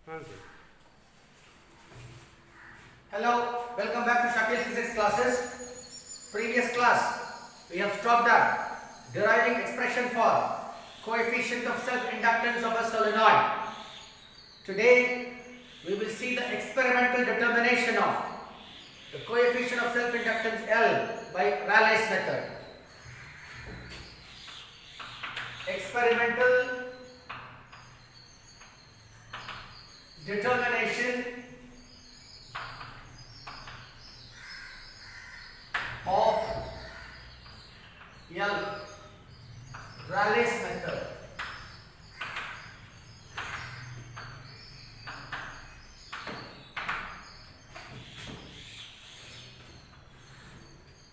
Okay. Hello, welcome back to Shakil's physics classes. Previous class, we have stopped at deriving expression for coefficient of self-inductance of a solenoid. Today, we will see the experimental determination of the coefficient of self-inductance L by Rayleigh's method. Experimental determination of L, Rayleigh's method.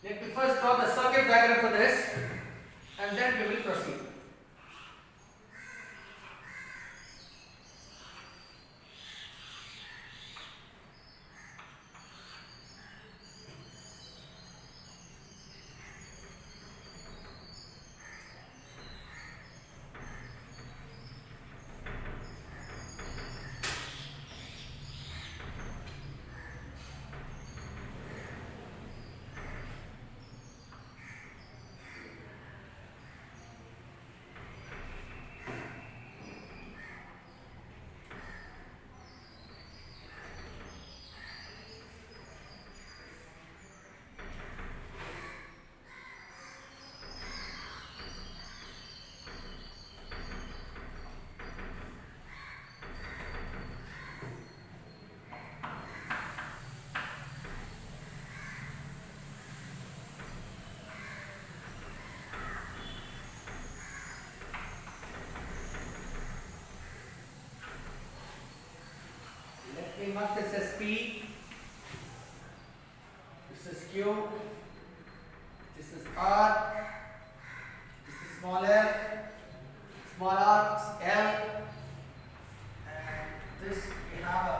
Let me first draw the circuit diagram for this, and then we will proceed. Let me mark this as P, this is Q, this is R, this is small r is L, and this we have a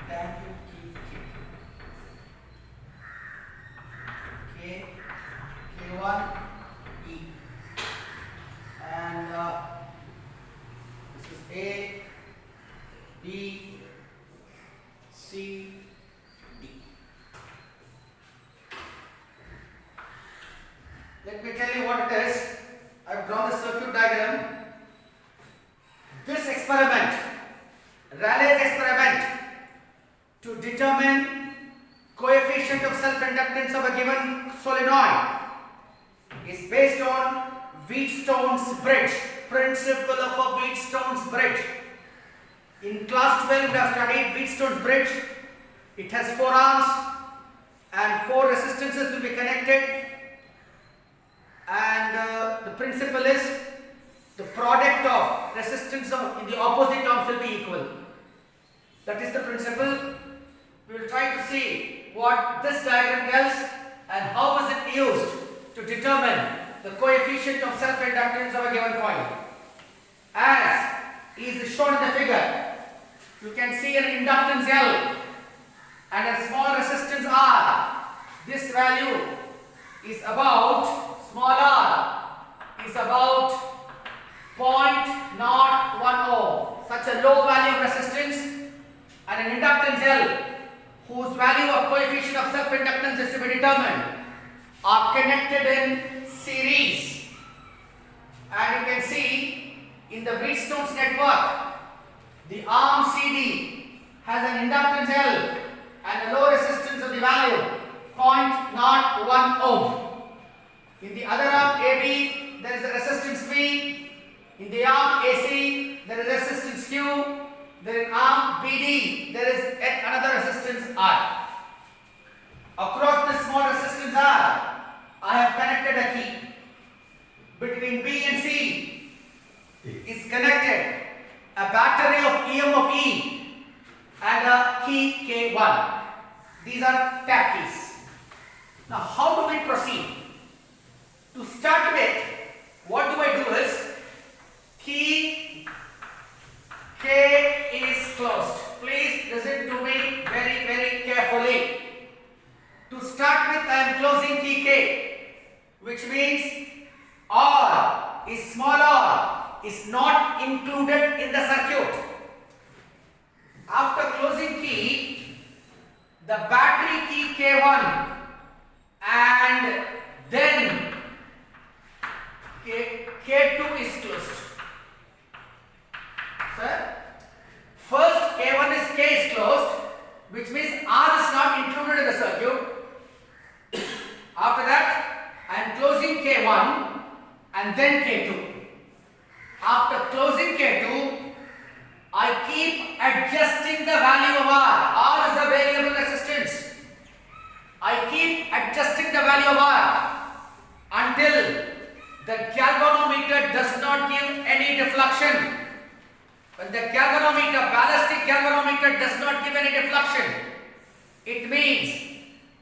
damping key K, K1, E, and this is A, B, C, D. Let me tell you what it is. I have drawn the circuit diagram. This experiment, Rayleigh's experiment, to determine coefficient of self-inductance of a given solenoid, is based on Wheatstone's bridge, principle of a Wheatstone's bridge. In class 12 we have studied Wheatstone's bridge. It has 4 arms and 4 resistances will be connected, and the principle is the product of resistance in the opposite arms will be equal. That is the principle. We will try to see what this diagram tells and how is it used to determine the coefficient of self-inductance of a given coil. As is shown in the figure, you can see an inductance L and a small resistance R. This value is about, small r is about 0.01 ohm. Such a low value of resistance and an inductance L whose value of coefficient of self-inductance is to be determined are connected in series. And you can see in the Wheatstone's network, the arm CD has an inductance L and a low resistance of the value 0.01 ohm. In the other arm AB, there is a resistance P. In the arm AC, there is resistance Q. Then in arm BD, there is yet another resistance R. Across this small resistance R, I have connected a key. Between B and C is connected a battery of EM of E and a key K1. These are tap keys. Now how do we proceed? To start with, what do I do is, key K is closed. Please listen to me very, very carefully. To start with, I am closing key K, which means R is small r is not included in the circuit. which means R is not included in the circuit. After that, I am closing K1 and then K2. After closing K2, I keep adjusting the value of R. R is a variable resistance. I keep adjusting the value of R until the galvanometer does not give any deflection. When the galvanometer, ballistic galvanometer does not give any deflection, it means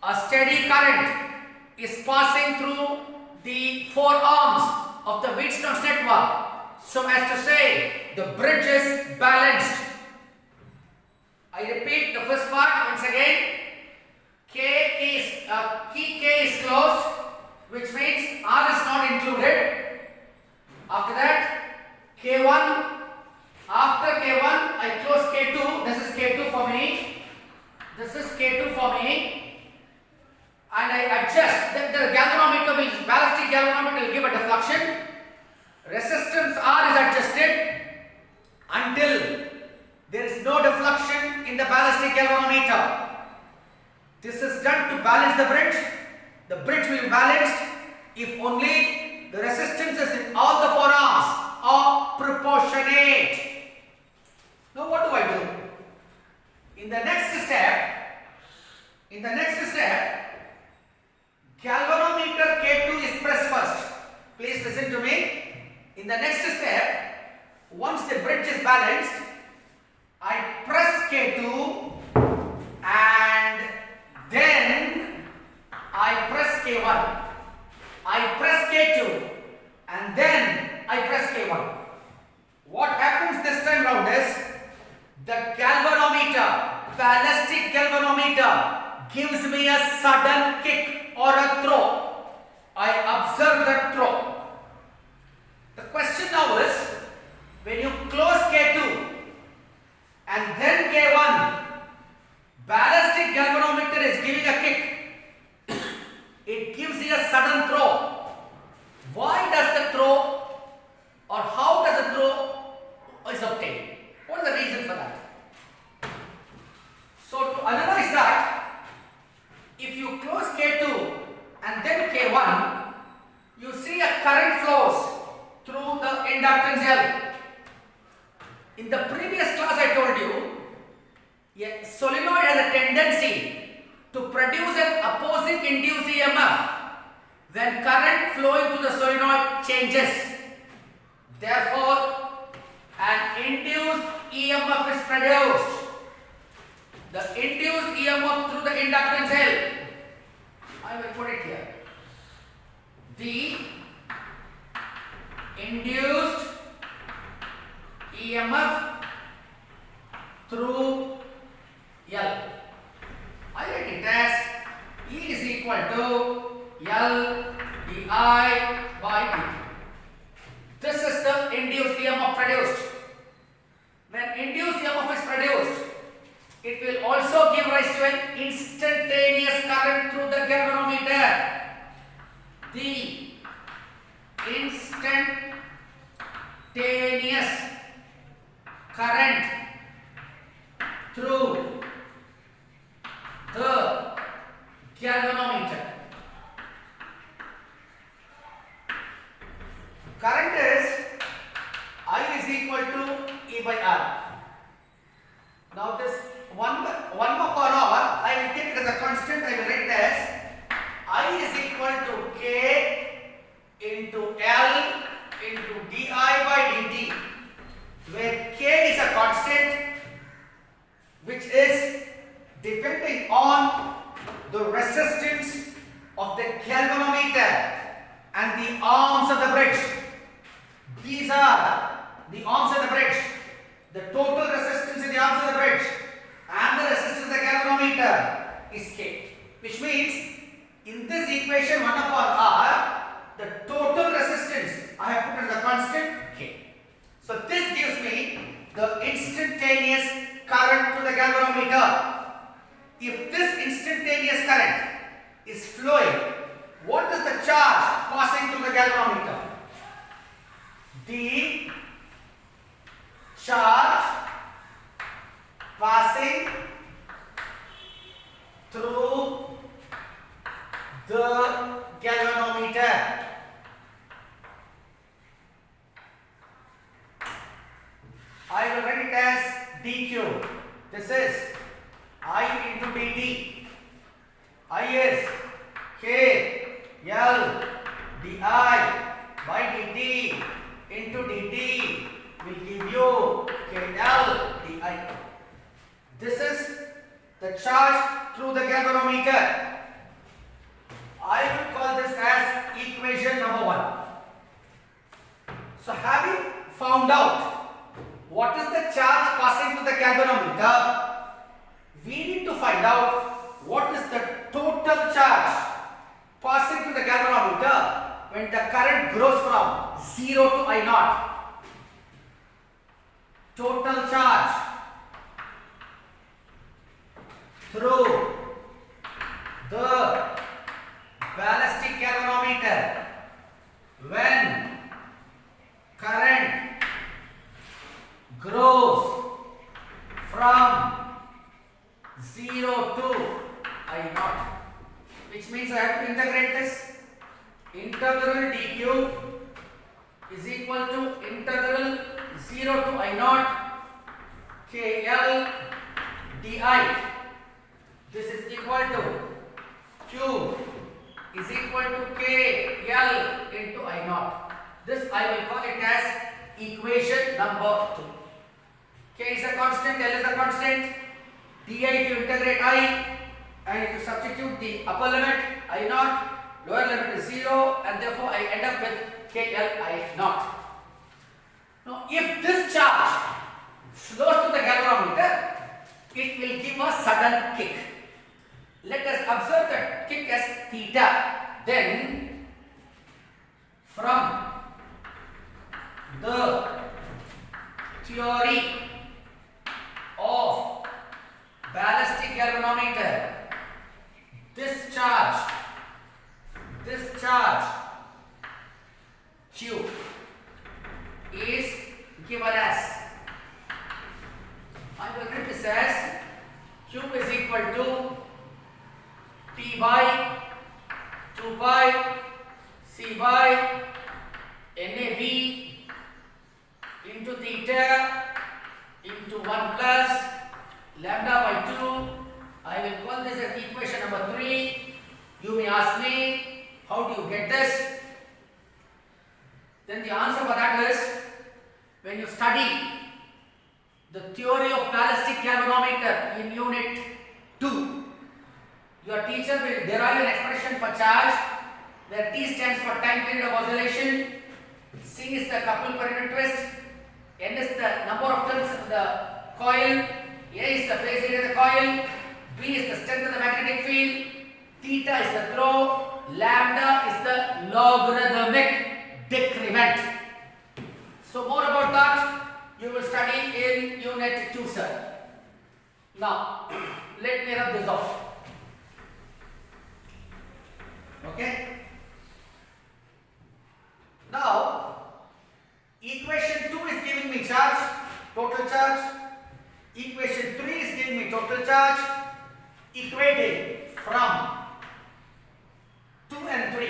a steady current is passing through the 4 arms of the Wheatstone's network, so as to say the bridge is balanced. I repeat the first part once again. Key K is closed, which means R is not included. After that, K1. After K1, I close K2. This is K2 for me. This is K2 for me. And I adjust. Then the galvanometer will, ballistic galvanometer will give a deflection. Resistance R is adjusted until there is no deflection in the ballistic galvanometer. This is done to balance the bridge. The bridge will be balanced if only the resistances in all the 4 arms are proportionate. Now what do I do? In the next step, galvanometer K2 is pressed first. Please listen to me. In the next step, once the bridge is balanced, I press K2 and then I press K1. I press K2 and then I press K1. What happens this time round is the galvanometer, ballistic galvanometer, gives me a sudden kick or a throw. I observe that throw. The question now is, when you close K2 and then K1, ballistic galvanometer is giving a kick. It gives you a sudden throw. Why does the throw, or how does the throw is obtained? What is the reason for that? So to analyze that, if you close K2 and then K1, you see a current flows through the inductance L. In the previous class I told you, a solenoid has a tendency to produce an opposing induced EMF when current flowing through the solenoid changes. Therefore, an induced EMF is produced. The induced EMF through the inductance L, I will put it here. The induced EMF through L. I write it as E is equal to L di by dt. This is the induced EMF produced. When induced EMF is produced, it will also give rise to an instantaneous current through the galvanometer. The instantaneous current through the galvanometer. Current is I is equal to E by R. Now this one more for hour, I will take it as a constant. I will write as I is equal to K into L into di by dt, where K is a constant which is depending on the resistance of the galvanometer and the arms of the bridge. These are the arms of the bridge. The total resistance in the arms of the bridge and the resistance of the galvanometer is K, which means in this equation 1 upon R, the total resistance I have put as a constant K. So this gives me the instantaneous current to the galvanometer. If this instantaneous current is flowing, what is the charge passing through the galvanometer? The charge dq. This is I into dt. I is k L di by dt into dt will give you k L di. This is the charge through the galvanometer. I will call this as equation number 1. So having found out what is the charge passing to the galvanometer, we need to find out what is the total charge passing to the galvanometer when the current grows from 0 to I naught. Total charge through the ballistic galvanometer when current grows from 0 to I naught, which means I have to integrate this. Integral dq is equal to integral 0 to I naught kl di. This is equal to q is equal to kl into I naught. This I will call it as equation number 2. K is a constant, L is a constant. Di if you integrate I, and if you substitute the upper limit I naught, lower limit is 0, and therefore I end up with KL I naught. Now if this charge flows to the galvanometer, it will give a sudden kick. Let us observe that kick as theta. Then from the theory of ballistic galvanometer, this charge Q is given as, I will write this as Q is equal to T by 2 pi C by NAB into theta into 1 plus lambda by 2. I will call this as equation number 3. You may ask me, how do you get this? Then the answer for that is, when you study the theory of ballistic galvanometer in unit 2, your teacher will derive an expression for charge where T stands for time period of oscillation, C is the couple per unit twist, N is the number of turns of the coil, A is the phase area of the coil, B is the strength of the magnetic field, theta is the throw, lambda is the logarithmic decrement. So more about that you will study in unit 2, sir. Now let me rub this off. Okay. Now equation 2 is giving me charge, total charge. Equation 3 is giving me total charge. Equating from 2 and 3.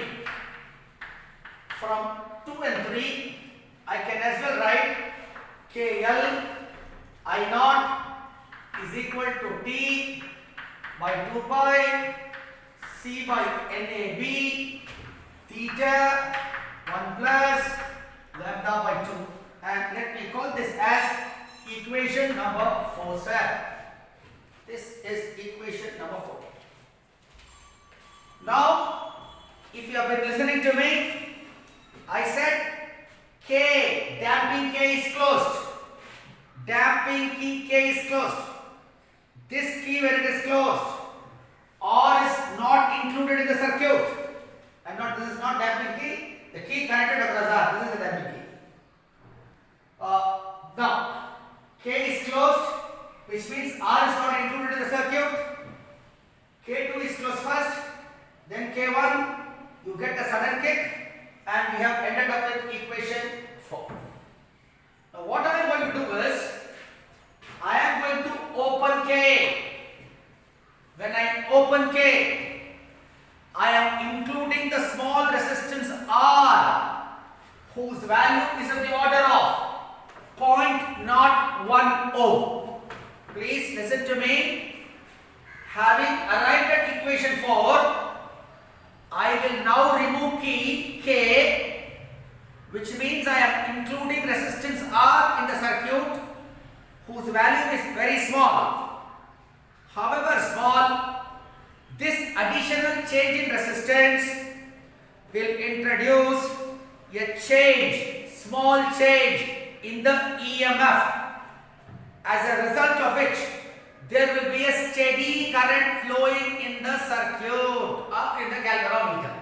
From 2 and 3, I can as well write KL I naught is equal to T by 2 pi C by NAB theta 1 plus lambda by 2. And let me call this as equation number 4, sir. This is equation number 4. Now, if you have been listening to me, I said K, damping K is closed. Damping key K is closed. This key when it is closed, or is not included in the circuit. This is not damping key. The key connected across R. This is the damping key. Now, K is closed, which means R is not included in the circuit. K2 is closed first, then K1, you get a sudden kick, and we have ended up with equation 4. Now what I am going to do is, I am going to open K. When I open K, I am including the small resistance R, whose value is of the order of 0.01 ohm. Please listen to me. Having arrived at equation 4, I will now remove key K, which means I am including resistance R in the circuit whose value is very small. However small, this additional change in resistance will introduce a change, small change in the EMF, as a result of which there will be a steady current flowing in the circuit or in the galvanometer.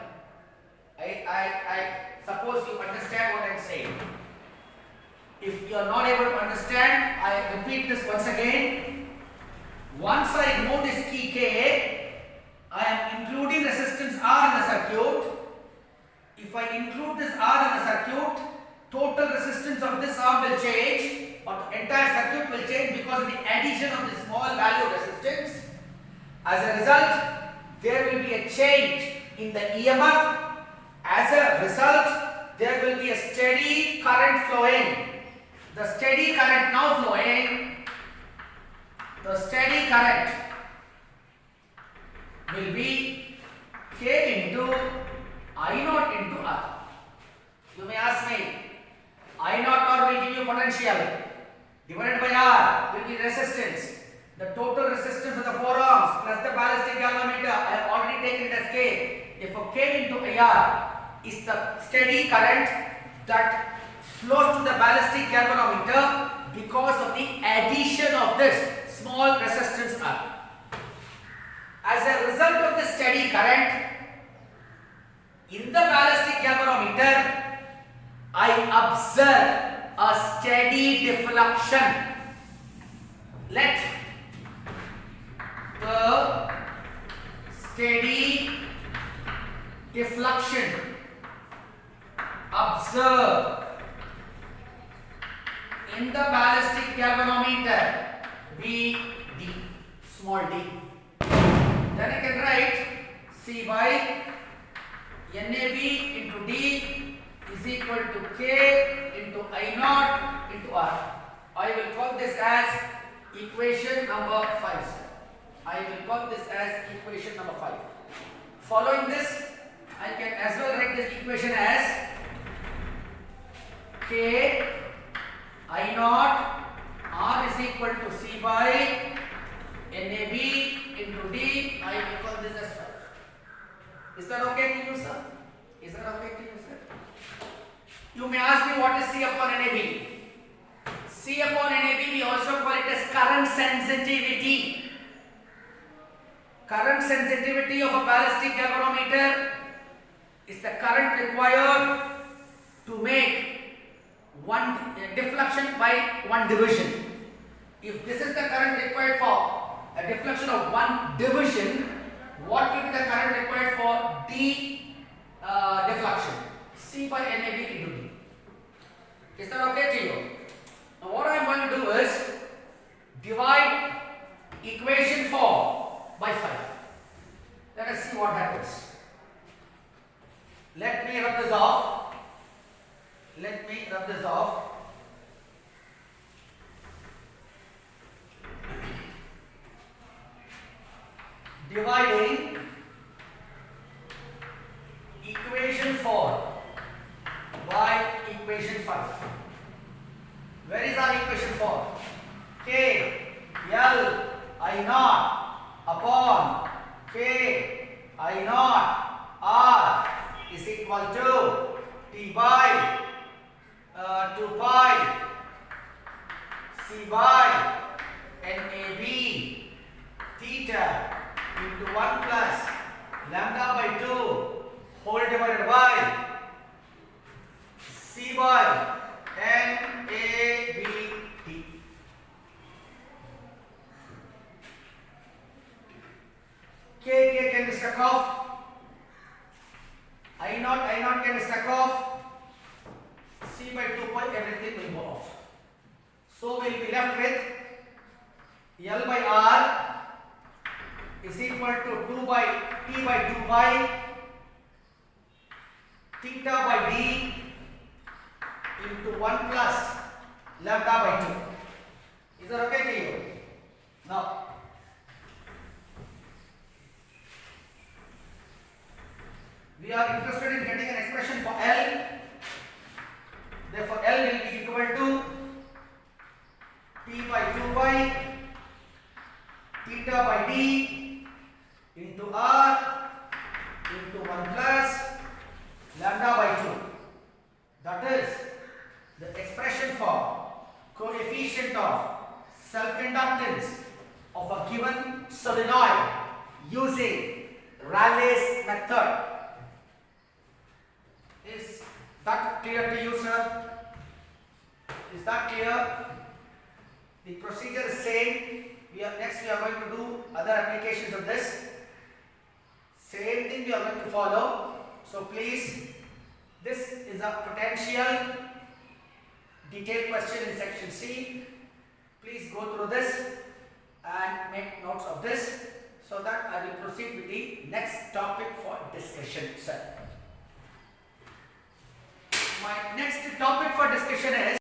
I suppose you understand what I am saying. If you are not able to understand, I repeat this once again. Once I remove this key K, I am including resistance R in the circuit. If I include this R in the circuit, total resistance of this arm will change, but the entire circuit will change because of the addition of this small value of resistance. As a result, there will be a change in the EMF. As a result, there will be a steady current flowing. The steady current now flowing, the steady current will be K into I naught into R. You may ask me, I naught R will give you potential, divided by R will be resistance. The total resistance of the 4 ohms plus the ballistic galvanometer, I have already taken it as K. Therefore, K into IR is the steady current that flows to the ballistic galvanometer because of the addition of this small resistance R. As a result of the steady current in the ballistic galvanometer, I observe a steady deflection. Let the steady deflection observe in the ballistic galvanometer be D, small d. Then I can write C by NAB into D is equal to K into I naught into R. I will call this as equation number 5. I will call this as equation number 5. Following this, I can as well write this equation as K I naught R is equal to C by NAB into D. I will call this as 5. Is that okay to you, sir? Is that okay to you, sir? You may ask me what is C upon NAB. C upon NAB we also call it as current sensitivity. Current sensitivity of a ballistic galvanometer is the current required to make one deflection by one division. If this is the current required for a deflection of one division, what will be the current required for D deflection? C by NAB into D. Is that okay to you? Now what I am going to do is divide equation 4 by 5. Let us see what happens. Let me rub this off. Let me rub this off. Dividing equation 4 by equation 5. Where is our equation 4? K L I naught upon K I naught R is equal to T by 2 pi C by NAB theta into 1 plus lambda by 2 whole divided by C by NAB T. K can be struck off. I naught can be struck off. C by 2 pi everything will go off. So we will be left with L by R is equal to T by 2 pi theta by D into 1 plus lambda by 2. Is that okay to you? We are interested in getting an expression for L. Therefore, L will be equal to P by 2 by theta by D into R into 1 plus lambda by 2. That is the expression for coefficient of self-inductance of a given solenoid using Raleigh's method. Is that clear to you, sir? Is that clear? The procedure is same. Next we are going to do other applications of this. Same thing we are going to follow. So please, this is a potential detailed question in section C. Please go through this and make notes of this so that I will proceed with the next topic for discussion, sir. My next topic for discussion is